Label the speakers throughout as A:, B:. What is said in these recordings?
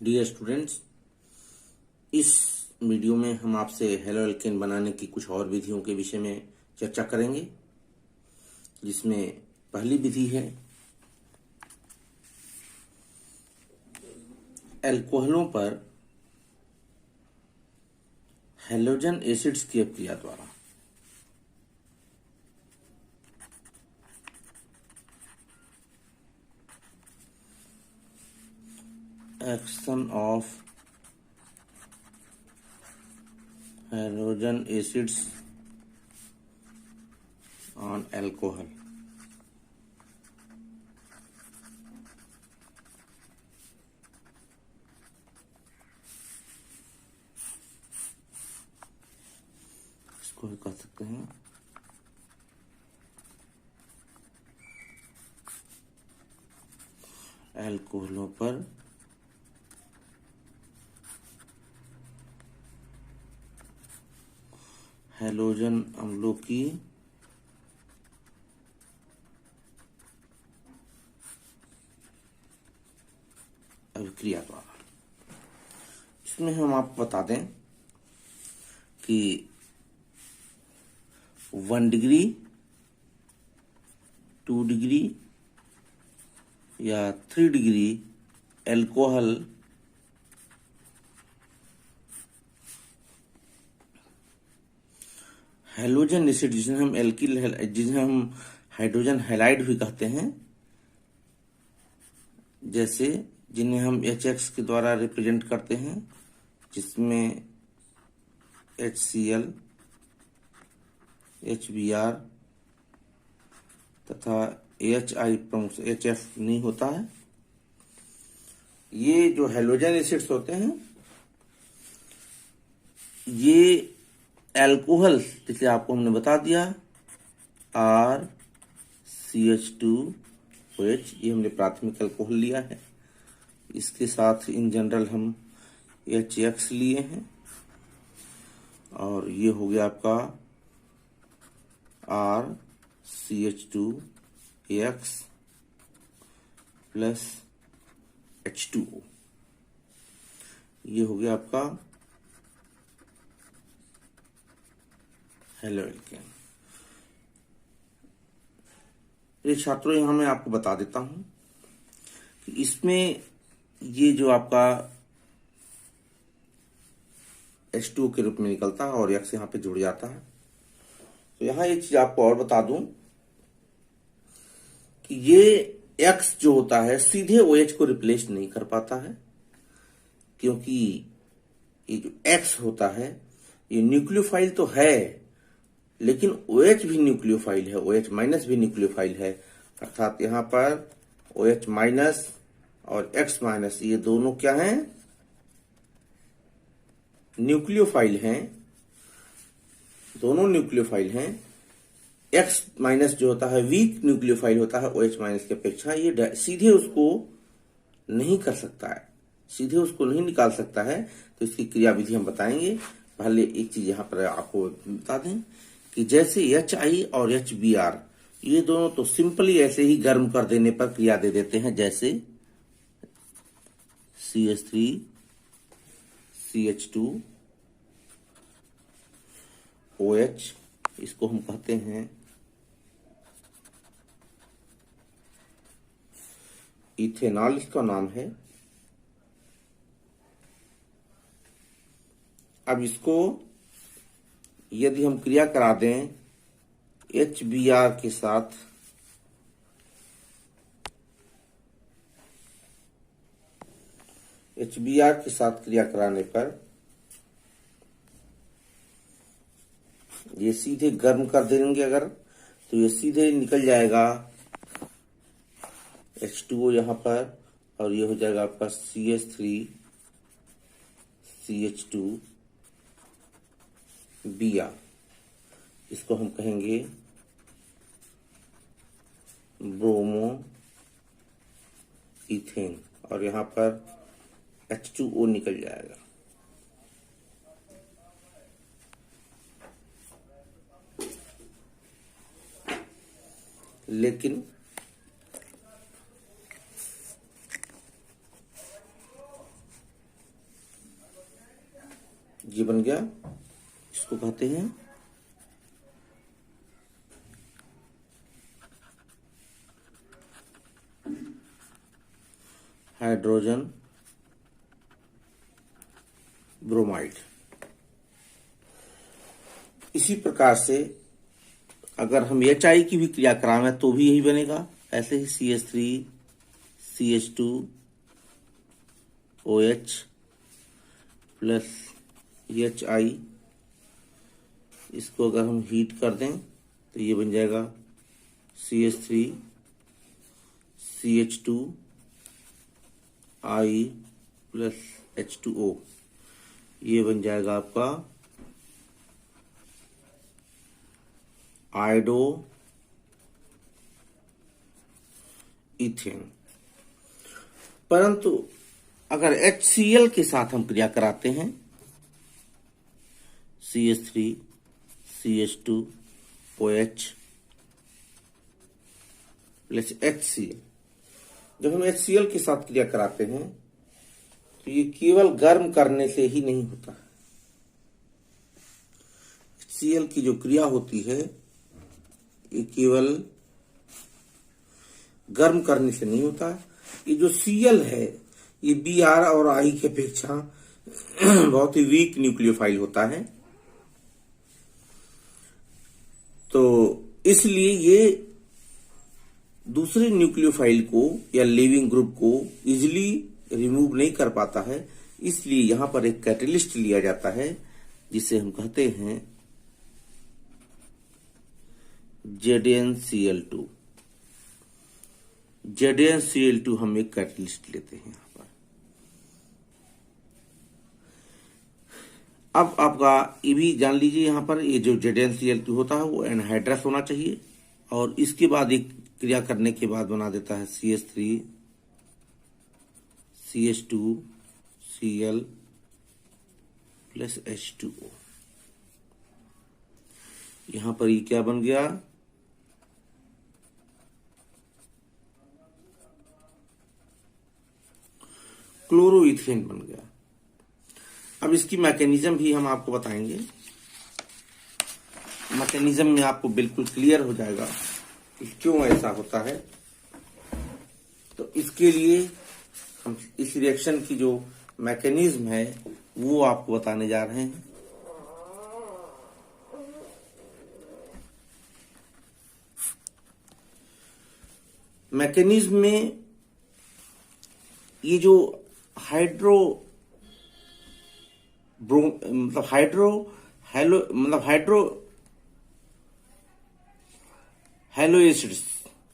A: Dear students, इस video में हम आपसे हेलो एल्केन बनाने की कुछ और विधियों के विषय में चर्चा करेंगे, जिसमें पहली विधि है एल्कोहलों पर हैलोजन एसिड्स की अभिक्रिया द्वारा। Action of halogen acids on alcohol. इसको कह सकते हैं एल्कोहलों पर हैलोजन अम्लों की अभिक्रिया द्वारा। इसमें हम आपको बता दें कि 1 डिग्री, 2 डिग्री या 3 डिग्री एल्कोहल हैलोजन एसिड, जिन्हें हम हाइड्रोजन हैलाइड भी कहते हैं, जैसे जिन्हें हम HX के द्वारा रिप्रेजेंट करते हैं, जिसमें HCl, HBr तथा AHI प्रमुख, HF नहीं होता है। ये जो हैलोजन एसिड्स होते हैं, ये एल्कोहल, जिसे आपको हमने बता दिया RCH2OH, ये हमने प्राथमिक एल्कोहल लिया है। इसके साथ इन जनरल हम HX लिए हैं, और ये हो गया आपका RCH2AX प्लस H2O। ये हो गया आपका हेलो एल्केन। ये छात्रों, यहां मैं आपको बता देता हूं कि इसमें ये जो आपका H2O के रूप में निकलता है और X यहाँ पे जुड़ जाता है। तो यहाँ एक चीज आपको और बता दूं कि ये X जो होता है सीधे OH को रिप्लेस नहीं कर पाता है, क्योंकि ये जो X होता है ये न्यूक्लियोफाइल तो है, लेकिन OH भी न्यूक्लियोफाइल है, OH माइनस भी न्यूक्लियोफाइल है। अर्थात यहाँ पर OH माइनस और X माइनस ये दोनों क्या हैं? न्यूक्लियोफाइल हैं, दोनों न्यूक्लियोफाइल हैं। X माइनस जो होता है वीक न्यूक्लियोफाइल होता है OH माइनस की अपेक्षा। ये सीधे उसको नहीं कर सकता है, सीधे उसको नहीं निकाल सकता है। तो इसकी क्रियाविधि हम बताएंगे। पहले एक चीज यहाँ पर आपको बता दें कि जैसे HI और HBr, ये दोनों तो सिंपली ऐसे ही गर्म कर देने पर क्रिया दे देते हैं, जैसे CH3 CH2 OH, इसको हम कहते हैं इथेनॉल, इसका नाम है। अब इसको यदि हम क्रिया करा दें HBr के साथ, HBr के साथ क्रिया कराने पर ये सीधे गर्म कर देंगे अगर, तो ये सीधे निकल जाएगा H2O यहाँ पर, और ये हो जाएगा आपका CH3 CH2Br। इसको हम कहेंगे ब्रोमो इथेन, और यहाँ पर H2O निकल जाएगा। लेकिन ये बन गया, इसको कहते हैं हाइड्रोजन ब्रोमाइड। इसी प्रकार से अगर हम HI की भी क्रिया कराएं तो भी यही बनेगा। ऐसे ही CH3 CH2 OH plus HI, इसको अगर हम हीट कर दें तो ये बन जाएगा CH3 CH2 I plus H2O। ये बन जाएगा आपका आयोडो इथेन। परंतु अगर HCl के साथ हम क्रिया कराते हैं, CH3 CH2 OH plus HCl, जब हम HCl के साथ क्रिया कराते हैं तो ये केवल गर्म करने से ही नहीं होता है। HCl की जो क्रिया होती है ये केवल गर्म करने से नहीं होता। ये जो Cl है ये Br और I की अपेक्षा बहुत ही वीक न्यूक्लियोफाइल होता है, तो इसलिए ये दूसरे न्यूक्लियोफाइल को या लिविंग ग्रुप को इजीली रिमूव नहीं कर पाता है। इसलिए यहां पर एक कैटलिस्ट लिया जाता है जिसे हम कहते हैं ZnCl2। ZnCl2 हम एक कैटलिस्ट लेते हैं यहां पर। अब आपका ये भी जान लीजिए, यहां पर ये जो ZnCl2 होता है वो एनहाइड्रस होना चाहिए और इसके बाद एक क्रिया करने के बाद बना देता है CH3 CH2 Cl plus H2O। यहां पर ये क्या बन गया, क्लोरोइथेन बन गया। अब इसकी मैकेनिज्म भी हम आपको बताएंगे। मैकेनिज्म में आपको बिल्कुल क्लियर हो जाएगा कि क्यों ऐसा होता है। तो इसके लिए हम इस रिएक्शन की जो मैकेनिज्म है वो आपको बताने जा रहे हैं। मैकेनिज्म में ये जो हेलो एसिड्स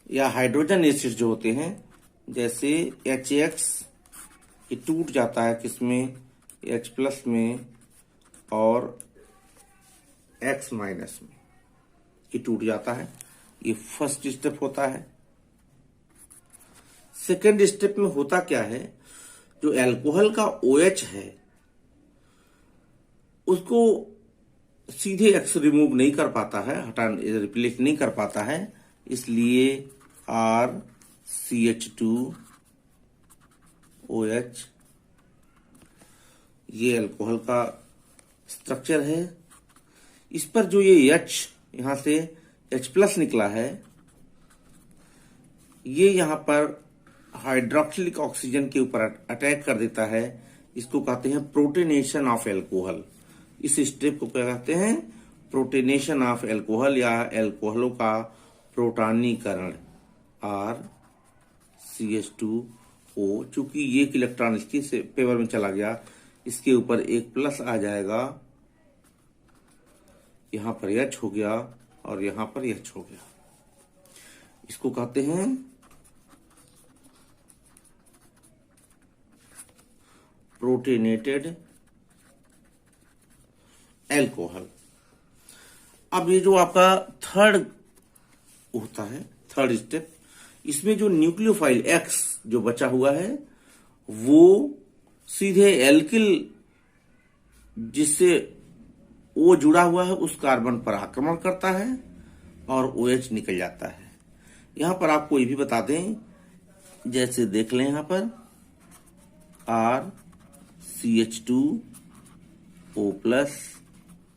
A: या हाइड्रोजन एसिड्स जो होते हैं, जैसे HX ये टूट जाता है किसमें, H प्लस में और X माइनस में ये टूट जाता है। ये फर्स्ट स्टेप होता है। सेकेंड स्टेप में होता क्या है, जो अल्कोहल का OH है उसको सीधे X रिमूव नहीं कर पाता है, रिप्लेस नहीं कर पाता है, इसलिए RCH2OH ये अल्कोहल का स्ट्रक्चर है। इस पर जो ये H यहां से H प्लस निकला है, ये यहां पर हाइड्रोक्सिलिक ऑक्सीजन के ऊपर अटैक कर देता है। इसको कहते हैं प्रोटोनेशन ऑफ अल्कोहल। इस स्टेप को क्या कहते हैं, प्रोटोनेशन ऑफ अल्कोहल या अल्कोहलों का प्रोटॉनीकरण, RCH2O। चूंकि ये इलेक्ट्रॉन इसके फेवर में चला गया, इसके ऊपर एक प्लस आ जाएगा, यहां पर H हो गया और यहां पर H हो गया। इसको कहते हैं प्रोटोनेटेड अल्कोहल। अब ये जो आपका थर्ड होता है, थर्ड स्टेप, इसमें जो न्यूक्लियोफाइल X जो बचा हुआ है वो सीधे एल्किल जिससे O जुड़ा हुआ है उस कार्बन पर आक्रमण करता है और OH निकल जाता है। यहां पर आपको ये भी बता दें, जैसे देख लें यहां पर RCH2 O प्लस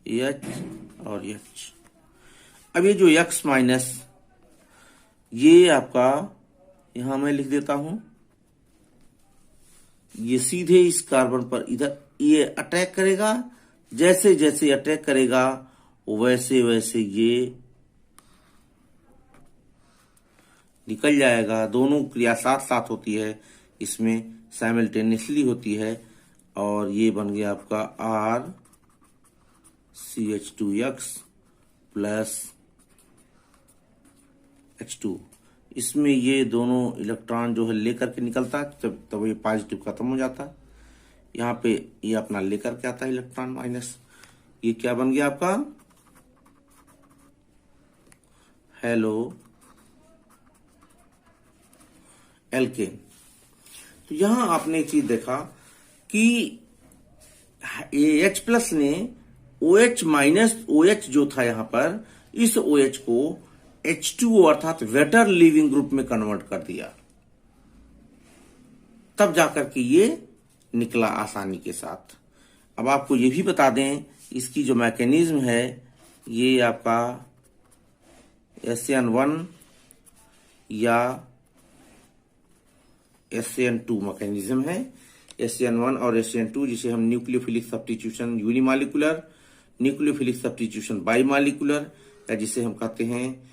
A: H और H। अब ये जो X माइनस, ये आपका यहां मैं लिख देता हूं, ये सीधे इस कार्बन पर इधर ये अटैक करेगा। जैसे जैसे अटैक करेगा वैसे वैसे ये निकल जाएगा। दोनों क्रिया साथ साथ होती है, इसमें साइमल्टेनियसली होती है, और ये बन गया आपका RCH2X प्लस H2। इसमें ये दोनों इलेक्ट्रॉन जो है लेकर के निकलता है, तब ये पॉजिटिव खत्म हो जाता है। यहाँ पे ये अपना लेकर के आता है इलेक्ट्रॉन माइनस। ये क्या बन गया आपका हेलो एल्केन। तो यहां आपने एक चीज देखा कि H प्लस ने OH माइनस OH जो था यहां पर, इस OH को H2O अर्थात वेटर लिविंग ग्रुप में कन्वर्ट कर दिया, तब जाकर के ये निकला आसानी के साथ। अब आपको ये भी बता दें, इसकी जो मैकेनिज्म है, ये आपका SN1 या SN2 मैकेनिज्म है। SN1 और SN2 जिसे हम nucleophilic substitution unimolecular, nucleophilic substitution bimolecular, या जिसे हम कहते हैं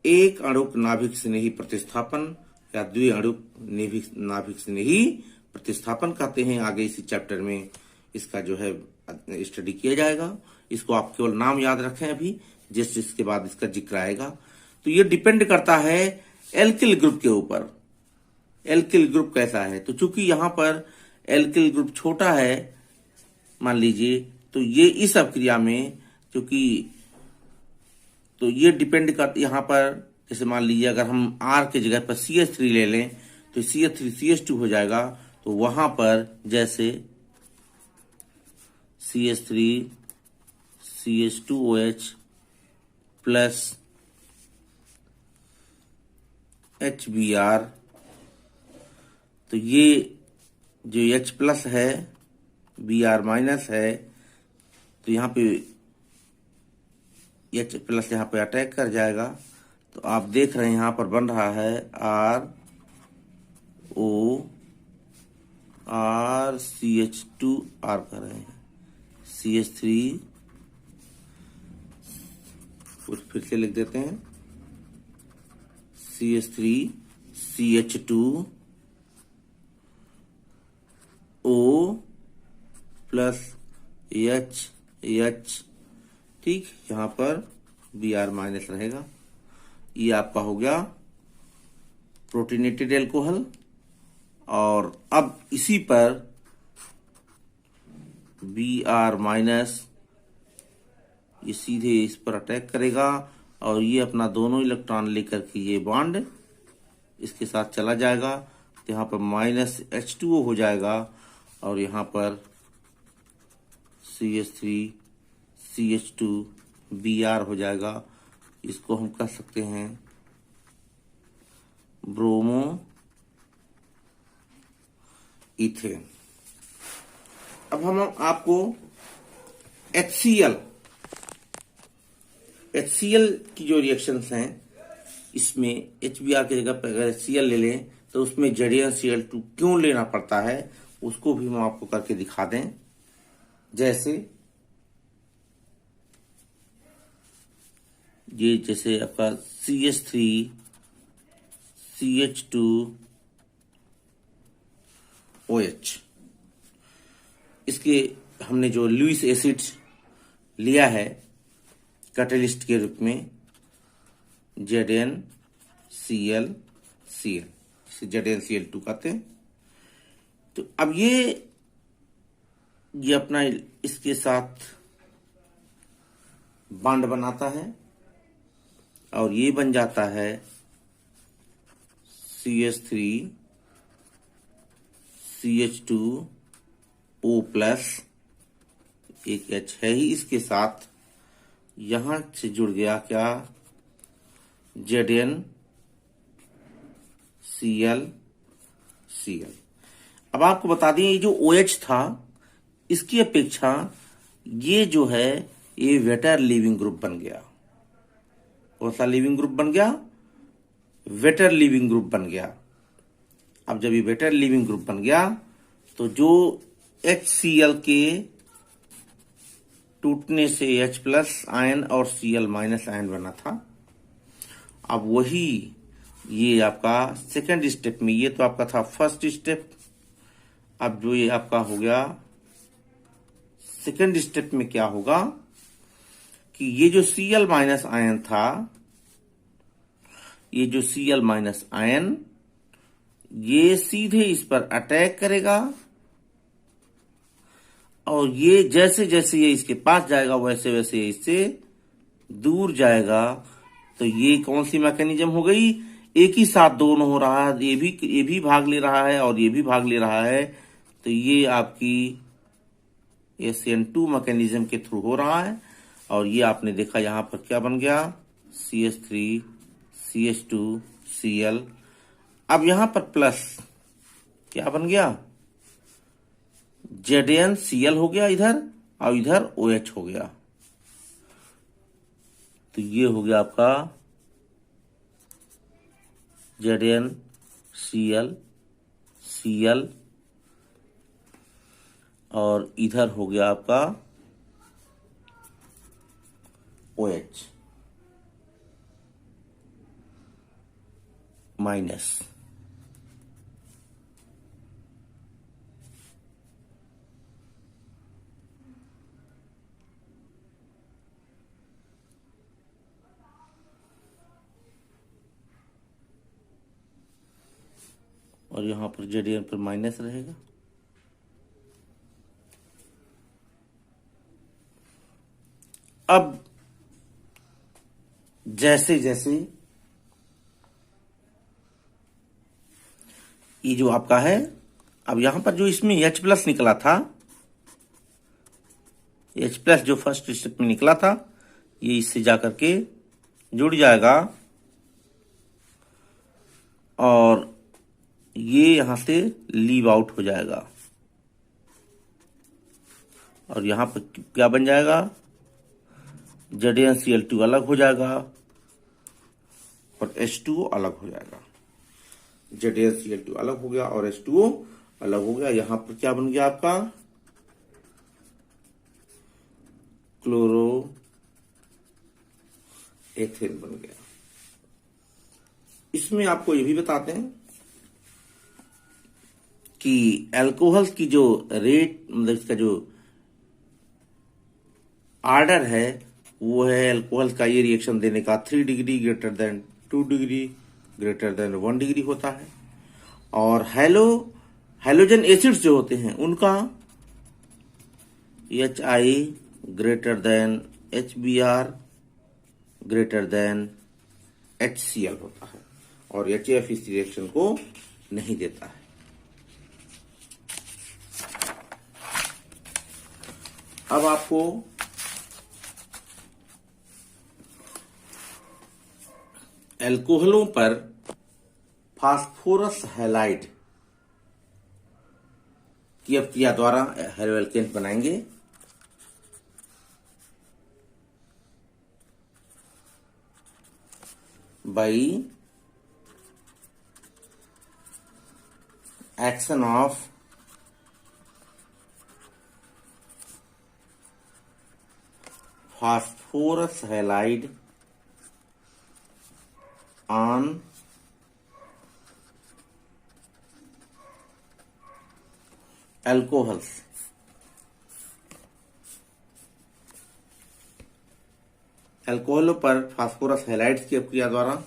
A: एक अणुक नाभिक स्नेही प्रतिस्थापन, या द्विअणुक नाभिक स्नेही प्रतिस्थापन कहते हैं। आगे इसी चैप्टर में इसका जो है स्टडी किया जाएगा। इसको आप केवल नाम याद रखें अभी, जैसे इसके बाद इसका जिक्र आएगा। तो ये डिपेंड करता है एल्किल ग्रुप के ऊपर, एल्किल ग्रुप कैसा है। तो चूंकि यहां पर एल्किल ग्रुप छोटा है मान लीजिए, तो ये इस अभिक्रिया में क्योंकि तो ये डिपेंड कर, यहां पर जैसे मान लीजिए अगर हम R के जगह पर CH3 ले लें तो CH3 CH2 हो जाएगा। तो वहां पर जैसे CH3 CH2OH प्लस HBr, तो ये जो H प्लस है Br माइनस है, तो यहाँ पे H प्लस यहाँ पे अटैक कर जाएगा। तो आप देख रहे हैं यहाँ पर बन रहा है RCH2R कर रहे हैं, CH3 फिर से लिख देते हैं, CH3 CH2O प्लस H, ठीक, यहां पर Br माइनस रहेगा। ये आपका हो गया प्रोटीनेटेड एल्कोहल। और अब इसी पर Br माइनस ये सीधे इस पर अटैक करेगा, और ये अपना दोनों इलेक्ट्रॉन लेकर के ये बॉन्ड इसके साथ चला जाएगा। तो यहाँ पर माइनस H2O हो जाएगा, और यहाँ पर CH3 CH2 Br हो जाएगा। इसको हम कह सकते हैं ब्रोमो इथेन। अब हम आपको HCl की जो रिएक्शंस हैं, इसमें HBr की जगह पर अगर HCl ले लें तो उसमें ZnCl2 क्यों लेना पड़ता है, उसको भी हम आपको करके दिखा दें। जैसे आपका CH3 CH2OH, इसके हमने जो लुईस एसिड लिया है कैटलिस्ट के रूप में ZnCl, जिसे ZnCl2 कहते हैं। तो अब ये अपना इसके साथ बॉन्ड बनाता है, और ये बन जाता है CH3 CH2O प्लस, एक H है ही इसके साथ, यहां से जुड़ गया क्या ZnCl। अब आपको बता दें, ये जो OH था इसकी अपेक्षा ये जो है ये वेटर लीविंग ग्रुप बन गया। कौन सा लीविंग ग्रुप बन गया? वेटर लीविंग ग्रुप बन गया। अब जब ये वेटर लीविंग ग्रुप बन गया तो जो HCl के टूटने से H प्लस आयन और Cl माइनस आयन बना था, अब वही ये आपका सेकेंड स्टेप में, ये तो आपका था फर्स्ट स्टेप, अब जो ये आपका हो गया सेकेंड स्टेप में क्या होगा कि ये जो Cl माइनस आयन था, ये जो Cl माइनस आयन ये सीधे इस पर अटैक करेगा और ये जैसे जैसे ये इसके पास जाएगा वैसे वैसे ये इससे दूर जाएगा। तो ये कौन सी मैकेनिज्म हो गई? एक ही साथ दोनों हो रहा है, ये भी भाग ले रहा है और ये भी भाग ले रहा है। तो ये आपकी SN2 मैकेनिज्म के थ्रू हो रहा है। और ये आपने देखा यहां पर क्या बन गया? CH3 CH2 Cl। अब यहां पर प्लस क्या बन गया? ZnCl हो गया इधर, और इधर OH हो गया। तो ये हो गया आपका ZnCl Cl, और इधर हो गया आपका OH माइनस। और यहां पर Zn पर माइनस रहेगा। अब जैसे जैसे ये जो आपका है, अब यहां पर जो इसमें H प्लस निकला था, H प्लस जो फर्स्ट स्टेप में निकला था, ये इससे जाकर के जुड़ जाएगा और ये यहां से लीव आउट हो जाएगा। और यहां पर क्या बन जाएगा? ZnCl2 अलग हो जाएगा और H2O अलग हो जाएगा। ZnCl2 अलग हो गया और H2O अलग हो गया। यहां पर क्या बन गया आपका? क्लोरो एथेन बन गया। इसमें आपको ये भी बताते हैं कि अल्कोहल की जो रेट, मतलब इसका जो आर्डर है वो है, अल्कोहल का ये रिएक्शन देने का 3 degree greater than 2 degree greater than 1 degree होता है। और हैलोजन एसिड्स जो होते हैं उनका HI greater than HBr greater than HCl होता है और HF इस रिएक्शन को नहीं देता है। अब आपको अल्कोहलों पर फास्फोरस हैलाइड की अपक्रिया द्वारा हेलोएल्केन बनाएंगे। By action of phosphorus halide on alcohols। अल्कोहलों पर फास्फोरस हैलाइड्स की अपक्रिया द्वारा,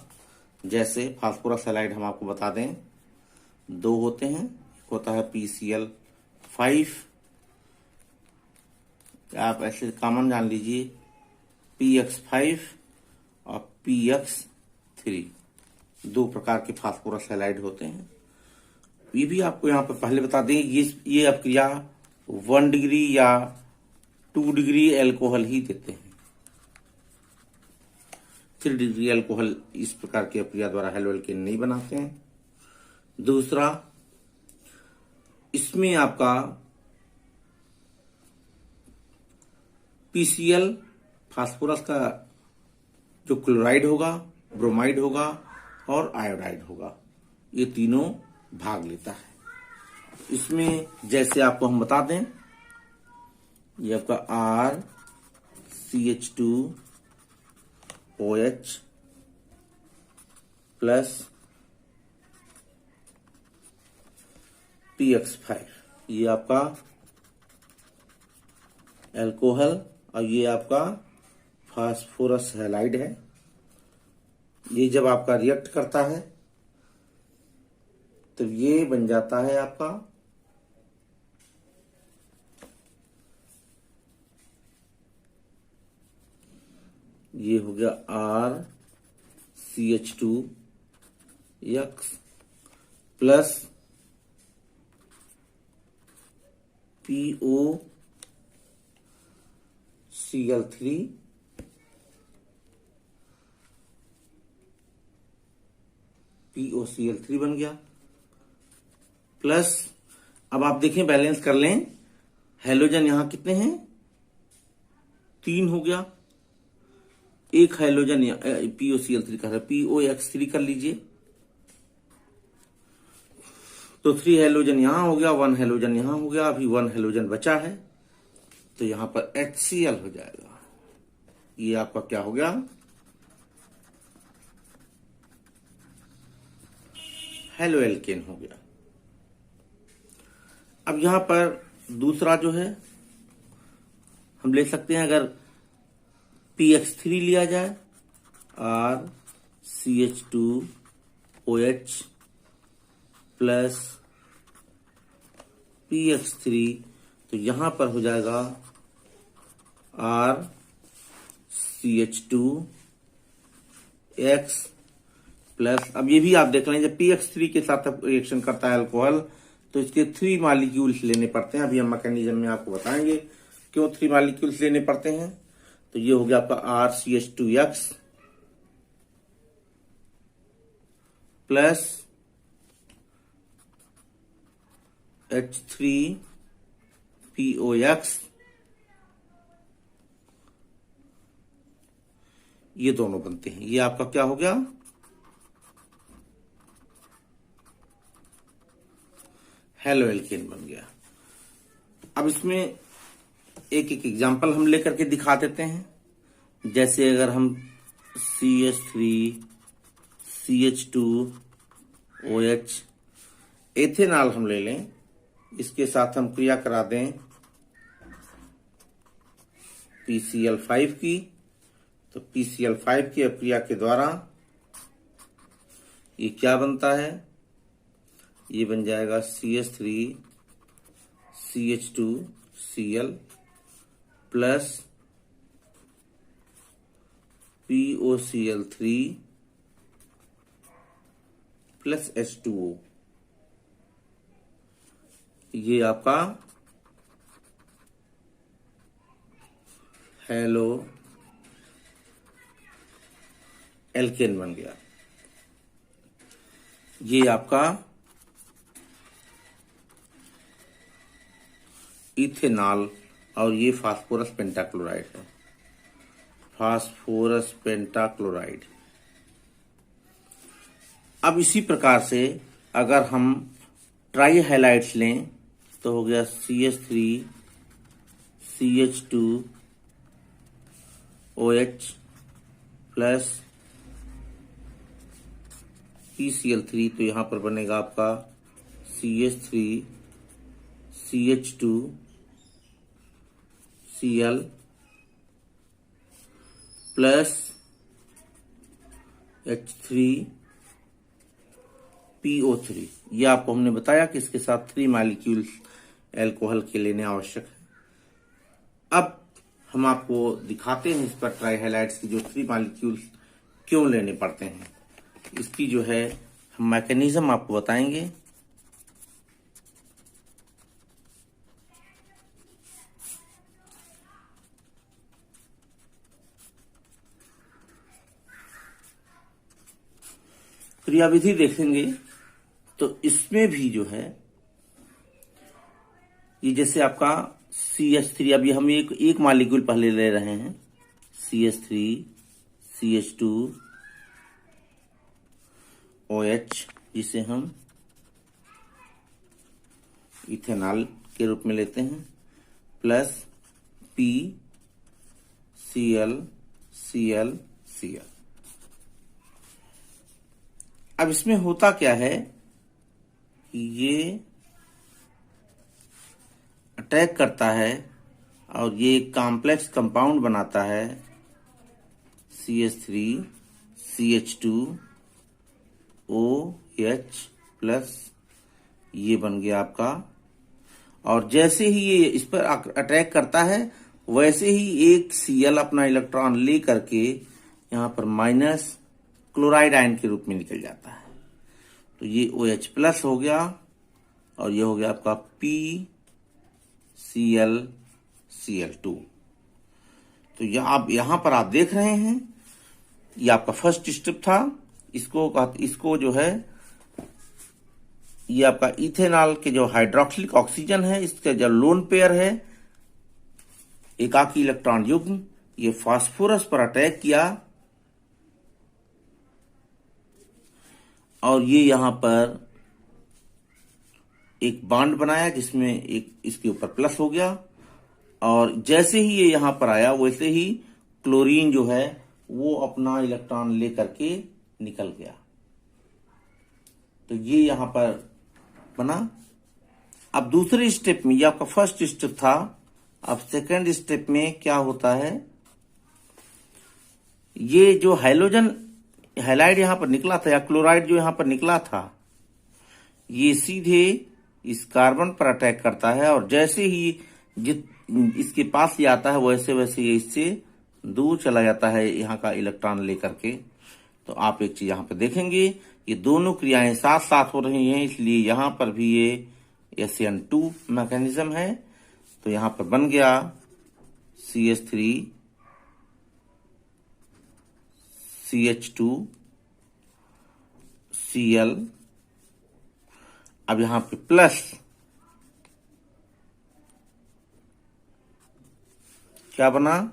A: जैसे फास्फोरस हैलाइड हम आपको बता दें 2 होते हैं। एक होता है PCl5, आप ऐसे कॉमन जान लीजिए PX5 और PX3, 2 प्रकार के फास्फोरस हैलाइड होते हैं। ये भी आपको यहाँ पर पहले बता दें, ये अपक्रिया 1 डिग्री या 2 डिग्री अल्कोहल ही देते हैं। 3 डिग्री अल्कोहल इस प्रकार की अपक्रिया द्वारा हेलोएल्केन नहीं बनाते हैं। दूसरा, इसमें आपका PCl फास्फोरस का जो क्लोराइड होगा, ब्रोमाइड होगा और आयोडाइड होगा, ये तीनों भाग लेता है। इसमें जैसे आपको हम बता दें, ये आपका RCH2OH प्लस PX5, ये आपका अल्कोहल और ये आपका फास्फोरस हैलाइड है। ये जब आपका रिएक्ट करता है तो ये बन जाता है आपका ये हो गया RCH2X प्लस POCl3 बन गया। प्लस अब आप देखें, बैलेंस कर लें, हैलोजन यहां कितने हैं? 3 हो गया। एक हैलोजन POCl3 कर रहा है, POX3 कर लीजिए, तो 3 हैलोजन यहां हो गया, 1 हैलोजन यहां हो गया, अभी 1 हैलोजन बचा है, तो यहां पर HCl हो जाएगा। ये आपका क्या हो गया? हेलो एल्केन हो गया। अब यहां पर दूसरा जो है हम ले सकते हैं, अगर PX3 लिया जाए, RCH2OH प्लस PX3, तो यहां पर हो जाएगा RCH2X प्लस, अब ये भी आप देख लें, जब PX3 के साथ रिएक्शन करता है अल्कोहल, तो इसके 3 मॉलिक्यूल्स लेने पड़ते हैं। अभी हम मैकेनिज्म में आपको बताएंगे क्यों 3 मॉलिक्यूल्स लेने पड़ते हैं। तो ये हो गया आपका RCH2X प्लस H3POX, ये दोनों बनते हैं। ये आपका क्या हो गया? हेलो एल्केन बन गया। अब इसमें एक एक एग्जांपल हम लेकर के दिखा देते हैं। जैसे अगर हम CH3 CH2OH एथेनॉल हम ले लें, इसके साथ हम क्रिया करा दें PCl5 की, तो PCl5 की क्रिया के द्वारा ये क्या बनता है? ये बन जाएगा CH3 CH2Cl plus POCl3 plus H2O। ये आपका हेलो एल्केन बन गया। ये आपका इथेनॉल और ये फास्फोरस पेंटाक्लोराइड है, फास्फोरस पेंटाक्लोराइड। अब इसी प्रकार से अगर हम ट्राई हैलाइड्स लें, तो हो गया CH3 CH2OH प्लस PCl3, तो यहां पर बनेगा आपका CH3 CH2Cl प्लस H3PO3। ये आपको हमने बताया कि इसके साथ 3 मॉलिक्यूल्स अल्कोहल के लेने आवश्यक है। अब हम आपको दिखाते हैं इस पर ट्राई हैलाइड्स की जो 3 मॉलिक्यूल्स क्यों लेने पड़ते हैं, इसकी जो है हम मैकेनिज्म आपको बताएंगे। क्रियाविधि देखेंगे तो इसमें भी जो है, ये जैसे आपका CH3, अभी हम एक मॉलिक्यूल पहले ले रहे हैं, CH3 CH2 OH, जिसे हम इथेनॉल के रूप में लेते हैं, plus P Cl Cl Cl। अब इसमें होता क्या है कि ये अटैक करता है और ये एक कॉम्प्लेक्स कंपाउंड बनाता है, CH3 CH2 OH प्लस, ये बन गया आपका। और जैसे ही ये इस पर अटैक करता है वैसे ही एक Cl अपना इलेक्ट्रॉन ले करके यहाँ पर माइनस क्लोराइड आयन के रूप में निकल जाता है। तो ये OH प्लस हो गया और ये हो गया आपका PCl Cl2। तो यहां पर आप देख रहे हैं, ये आपका फर्स्ट स्टेप था। इसको जो है, ये आपका इथेनॉल के जो हाइड्रोक्सिलिक ऑक्सीजन है, इसका जो लोन पेयर है, एकाकी इलेक्ट्रॉन युग्म, ये फास्फोरस पर अटैक किया और ये यहां पर एक बॉन्ड बनाया जिसमें एक इसके ऊपर प्लस हो गया। और जैसे ही ये यहां पर आया वैसे ही क्लोरीन जो है वो अपना इलेक्ट्रॉन लेकर के निकल गया। तो ये यहां पर बना। अब दूसरे स्टेप में, ये आपका फर्स्ट स्टेप था, अब सेकंड स्टेप में क्या होता है, ये जो हैलाइड यहां पर निकला था या क्लोराइड जो यहां पर निकला था, ये सीधे इस कार्बन पर अटैक करता है और जैसे ही इसके पास ये आता है वैसे वैसे ये इससे दूर चला जाता है यहाँ का इलेक्ट्रॉन लेकर के। तो आप एक चीज यहाँ पे देखेंगे, ये दोनों क्रियाएं साथ साथ हो रही हैं, इसलिए यहाँ पर भी ये SN2 मैकेनिज्म है। तो यहाँ पर बन गया CH3 CH2 Cl। अब यहां पे प्लस क्या बना,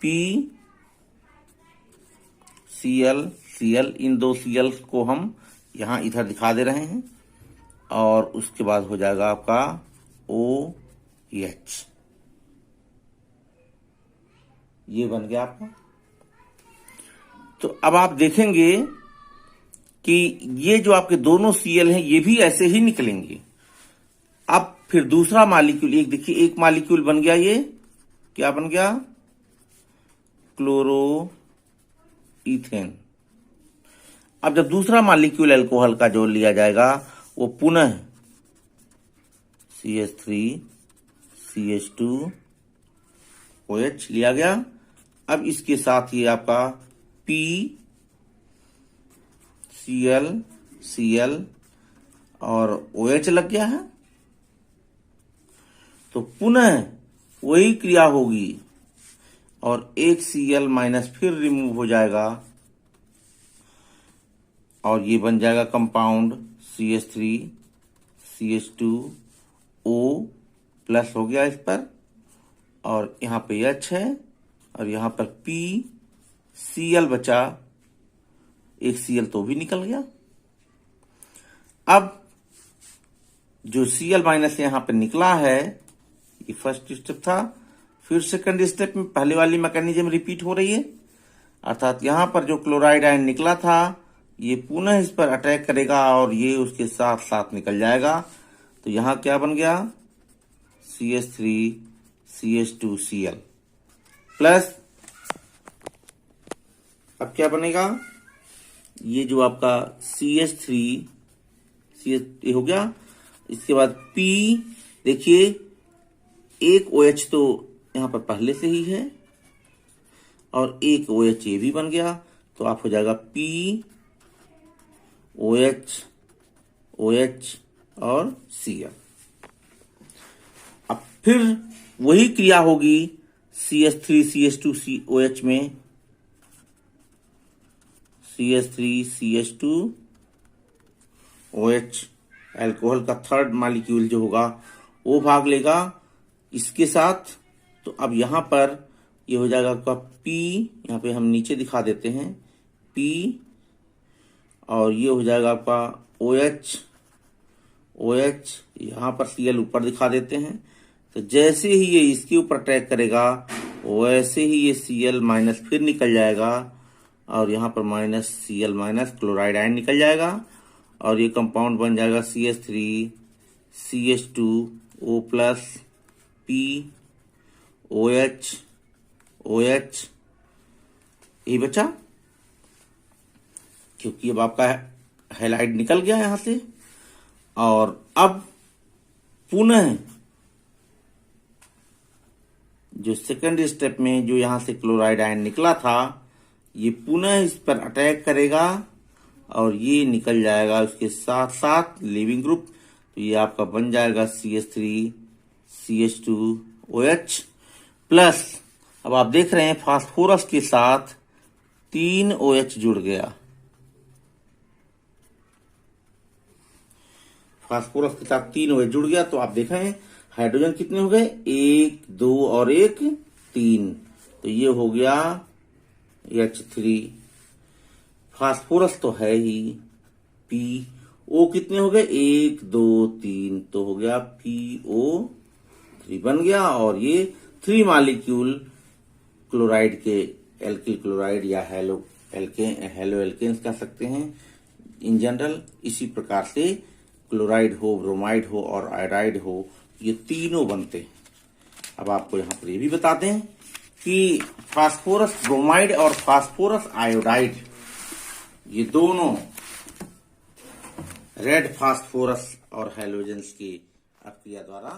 A: PCl Cl। इन दो Cl को हम यहां इधर दिखा दे रहे हैं और उसके बाद हो जाएगा आपका OH। ये बन गया आपका। तो अब आप देखेंगे कि ये जो आपके दोनों Cl हैं ये भी ऐसे ही निकलेंगे। अब फिर दूसरा मॉलिक्यूल, एक देखिए, एक मॉलिक्यूल बन गया, ये क्या बन गया, क्लोरो इथेन। अब जब दूसरा मॉलिक्यूल अल्कोहल का जो लिया जाएगा वो पुनः CH3 CH2 OH लिया गया। अब इसके साथ ये आपका PCl Cl और OH लग गया है। तो पुनः वही क्रिया होगी और एक Cl माइनस फिर रिमूव हो जाएगा और ये बन जाएगा compound CH3 CH2 O plus हो गया इस पर, और यहाँ पे H है और यहाँ पर PCl बचा, एक Cl तो भी निकल गया। अब जो Cl माइनस यहाँ पे निकला है, ये फर्स्ट स्टेप था। फिर सेकंड स्टेप में पहले वाली मैकेनिज्म रिपीट हो रही है, अर्थात यहां पर जो क्लोराइड आयन निकला था ये पुनः इस पर अटैक करेगा और ये उसके साथ साथ निकल जाएगा। तो यहां क्या बन गया, CH3 CH2 Cl प्लस, अब क्या बनेगा, ये जो आपका CH3 CH हो गया, इसके बाद P, देखिए एक OH तो यहां पर पहले से ही है और एक OH ये भी बन गया। तो आप हो जाएगा P OH OH और Cl। अब फिर वही क्रिया होगी CH3 CH2 OH में, CH3 CH2 OH, अल्कोहल का थर्ड मॉलिक्यूल जो होगा O भाग लेगा इसके साथ, तो अब यहां पर ये हो जाएगा आपका P, यहाँ पे हम नीचे दिखा देते हैं P, और ये हो जाएगा आपका OH, यहाँ पर Cl ऊपर दिखा देते हैं। तो जैसे ही ये इसके ऊपर अटैक करेगा वैसे ही ये Cl माइनस फिर निकल जाएगा, और यहाँ पर minus Cl minus chloride ion निकल जाएगा, और ये कंपाउंड बन जाएगा CH3 CH2O plus P OH यही बचा, क्योंकि अब आपका हैलाइड निकल गया यहां से। और अब पुनः जो सेकंड स्टेप में जो यहां से क्लोराइड आयन निकला था, ये पुनः इस पर अटैक करेगा और ये निकल जाएगा उसके साथ साथ लिविंग ग्रुप। तो ये आपका बन जाएगा CH3 CH2OH प्लस, अब आप देख रहे हैं फास्फोरस के साथ 3 OH जुड़ गया, फास्फोरस के साथ 3 OH जुड़ गया। तो आप देख रहे हैं हाइड्रोजन कितने हो गए, 1 2 और 1 3, तो ये हो गया H3। फास्फोरस तो है ही, PO कितने हो गए, 1 2 3, तो हो गया PO3 बन गया। और ये 3 मॉलिक्यूल क्लोराइड के, एल्किल क्लोराइड या हेलो एल्केन्स कह सकते हैं इन जनरल। इसी प्रकार से क्लोराइड हो, ब्रोमाइड हो और आयोडाइड हो, ये तीनों बनते हैं। अब आपको यहां पर ये भी बता दें कि फास्फोरस ब्रोमाइड और फास्फोरस आयोडाइड, ये दोनों रेड फास्फोरस और हैलोजेंस की अक्रिया द्वारा